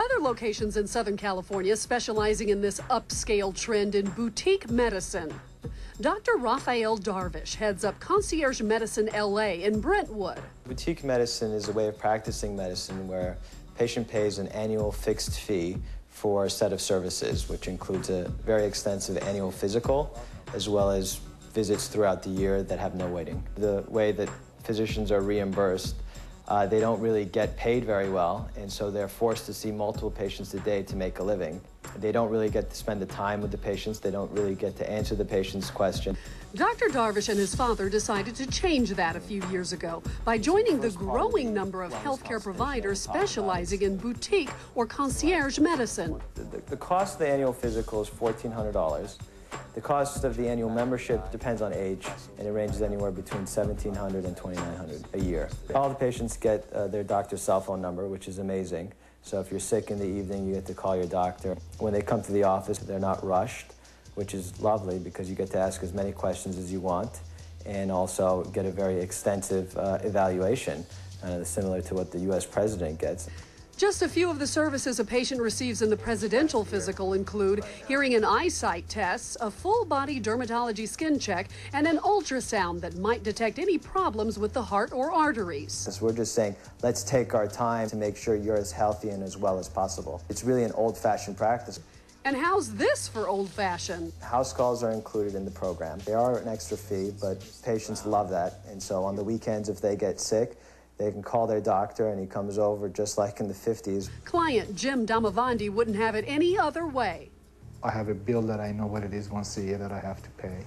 other locations in Southern California specializing in this upscale trend in boutique medicine. Dr. Raphael Darvish heads up Concierge Medicine L.A. in Brentwood. Boutique medicine is a way of practicing medicine where a patient pays an annual fixed fee for a set of services, which includes a very extensive annual physical, as well as visits throughout the year that have no waiting. The way that physicians are reimbursed, they don't really get paid very well, and so they're forced to see multiple patients a day to make a living. They don't really get to spend the time with the patients. They don't really get to answer the patient's question. Dr. Darvish and his father decided to change that a few years ago by joining the growing number of healthcare providers specializing in boutique or concierge medicine. The cost of the annual physical is $1,400. The cost of the annual membership depends on age, and it ranges anywhere between $1,700 and $2,900 a year. All the patients get their doctor's cell phone number, which is amazing. So if you're sick in the evening, you get to call your doctor. When they come to the office, they're not rushed, which is lovely because you get to ask as many questions as you want and also get a very extensive evaluation, similar to what the U.S. president gets. Just a few of the services a patient receives in the presidential physical include hearing and eyesight tests, a full-body dermatology skin check, and an ultrasound that might detect any problems with the heart or arteries. So we're just saying, let's take our time to make sure you're as healthy and as well as possible. It's really an old-fashioned practice. And how's this for old-fashioned? House calls are included in the program. They are an extra fee, but patients love that. And so on the weekends, if they get sick, they can call their doctor, and he comes over just like in the 50s. Client Jim Damavandi wouldn't have it any other way. I have a bill that I know what it is once a year that I have to pay,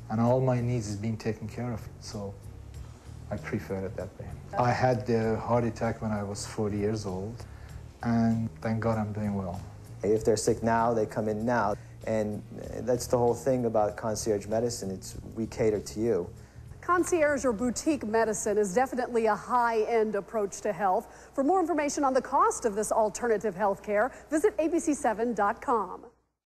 and all my needs is being taken care of, so I prefer it that way. I had the heart attack when I was 40 years old, and thank God I'm doing well. If they're sick now, they come in now, and that's the whole thing about concierge medicine. We cater to you. Concierge or boutique medicine is definitely a high-end approach to health. For more information on the cost of this alternative health care, visit abc7.com.